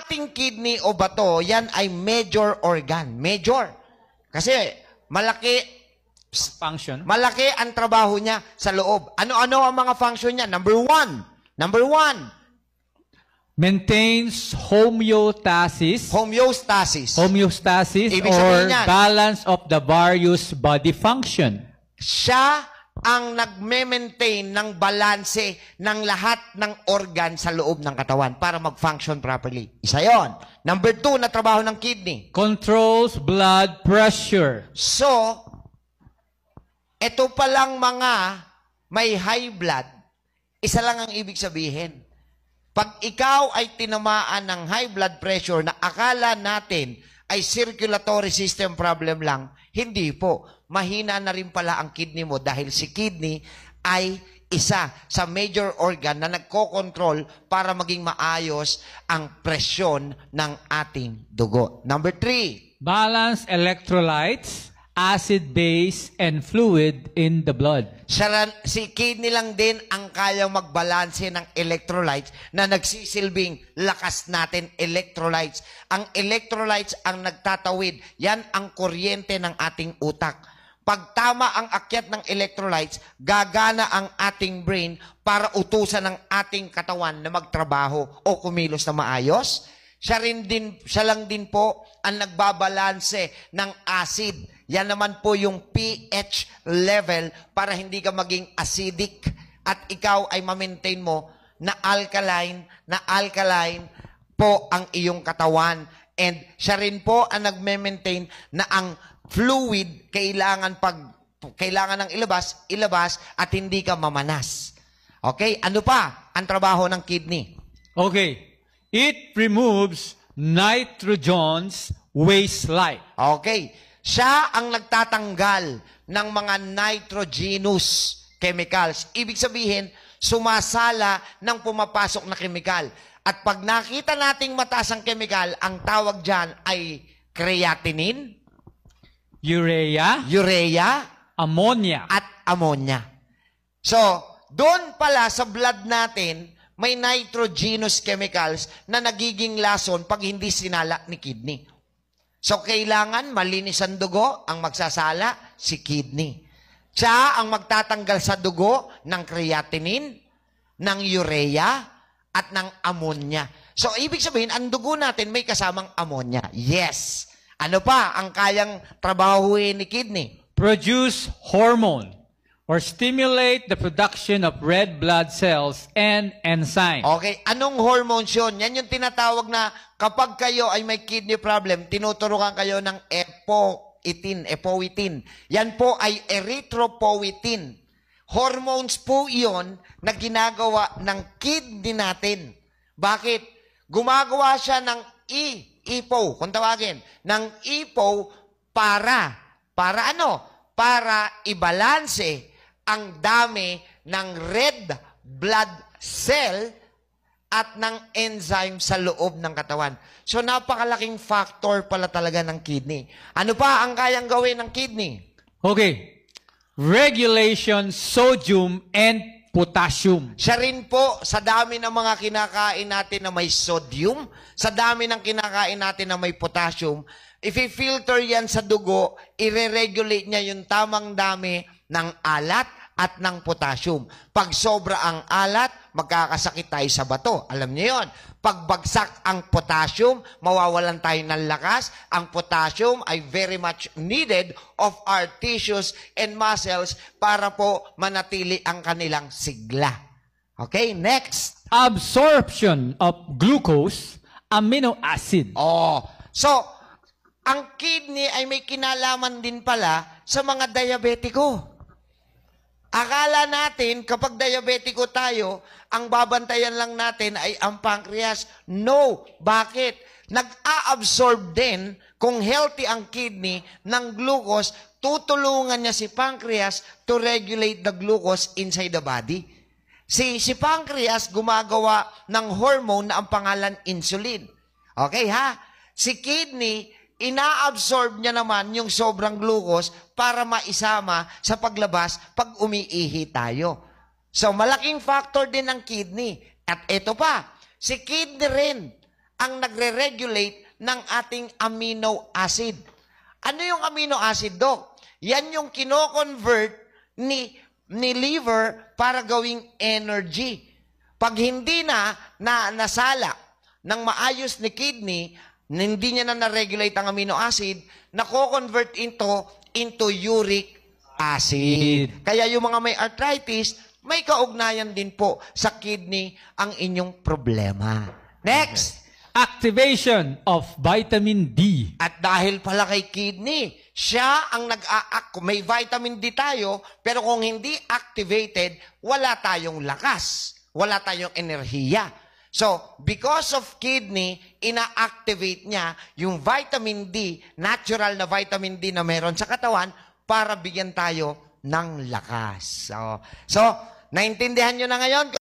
ating kidney o bato, yan ay major organ. Major. Kasi malaki Function. malaki ang trabaho niya sa loob. Ano-ano ang mga function niya? Number one, Maintains homeostasis. homeostasis. Ibig or sabihin yan, balance of the various body function. siya ang nagme-maintain ng balanse ng lahat ng organ sa loob ng katawan para mag-function properly. Isa yon. Number two na trabaho ng kidney. Controls blood pressure. So, ito palang mga may high blood, isa lang ang ibig sabihin. Pag ikaw ay tinamaan ng high blood pressure na akala natin ay circulatory system problem lang, hindi po. Mahina na rin pala ang kidney mo dahil si kidney ay isa sa major organ na nagko-control para maging maayos ang presyon ng ating dugo. Number three. Balance electrolytes, acid, base, and fluid in the blood. Si kidney lang din ang kayang magbalanse ng electrolytes na nagsisilbing lakas natin electrolytes. Ang electrolytes ang nagtatawid. Yan ang kuryente ng ating utak. Pag tama ang akyat ng electrolytes, gagana ang ating brain para utusan ng ating katawan na magtrabaho o kumilos na maayos. Siya lang din po ang nagbabalanse ng acid. Yan naman po yung pH level para hindi ka maging acidic at ikaw ay ma-maintain mo na alkaline po ang iyong katawan. And siya rin po ang nagme-maintain na ang fluid kailangan ng ilabas at hindi ka mamanas. Okay? Ano pa ang trabaho ng kidney? Okay. It removes nitrogen's waste light. Okay. Siya ang nagtatanggal ng mga nitrogenous chemicals. Ibig sabihin, sumasala ng pumapasok na chemical. At pag nakita nating mataas ang chemical, ang tawag dyan ay creatinine, Urea, ammonia. at ammonia. So, doon pala sa blood natin, may nitrogenous chemicals na nagiging lason pag hindi sinala ni kidney. So, kailangan malinis ang dugo, ang magsasala, si kidney. Siya ang magtatanggal sa dugo ng creatinine, ng urea, at ng ammonia. So, ibig sabihin, ang dugo natin may kasamang ammonia. Yes. Ano pa ang kayang trabahuin ni kidney? Produce hormone or stimulate the production of red blood cells and enzymes. Okay, anong hormones yun? Yan yung tinatawag na kapag kayo ay may kidney problem, tinuturukan kayo ng epoetin. Yan po ay erythropoietin. Hormones po yun na ginagawa ng kidney natin. Bakit? Gumagawa siya ng EPO, kung tawagin, ng EPO para ano? Para ibalanse ang dami ng red blood cell at ng enzyme sa loob ng katawan. So, napakalaking factor pala talaga ng kidney. Ano pa ang kayang gawin ng kidney? Okay. Regulation sodium and potassium. Siya rin po, sa dami ng mga kinakain natin na may sodium, sa dami ng kinakain natin na may potassium, i-filter yan sa dugo, i-regulate niya yung tamang dami ng alat at ng potassium. Pag sobra ang alat, magkakasakit tayo sa bato. Alam niyo yon. Pag bagsak ang potassium, mawawalan tayo ng lakas. Ang potassium ay very much needed of our tissues and muscles para po manatili ang kanilang sigla. Okay, next. Absorption of glucose, amino acid. So, ang kidney ay may kinalaman din pala sa mga diabetiko. Akala natin, kapag diabetiko tayo, ang babantayan lang natin ay ang pancreas. No. Bakit? Nag-a-absorb din, kung healthy ang kidney, ng glucose, tutulungan niya si pancreas to regulate the glucose inside the body. Si pancreas gumagawa ng hormone na ang pangalan insulin. Okay ha? Si kidney, ina-absorb niya naman yung sobrang glucose para maisama sa paglabas pag umiihi tayo. So, malaking factor din ang kidney. At ito pa, si kidney rin ang nagre-regulate ng ating amino acid. Ano yung amino acid, Doc? Yan yung kino-convert ni liver para gawing energy. Pag hindi nasala ng maayos ni kidney, hindi niya na-regulate ang amino acid, nako-convert into uric acid. Kaya yung mga may arthritis, may kaugnayan din po sa kidney ang inyong problema. Next! Activation of vitamin D. At dahil pala kay kidney, siya ang may vitamin D tayo, pero kung hindi activated, wala tayong lakas, wala tayong enerhiya. So, because of kidney, ina-activate niya yung vitamin D, natural na vitamin D na meron sa katawan, para bigyan tayo ng lakas. So naintindihan nyo na ngayon?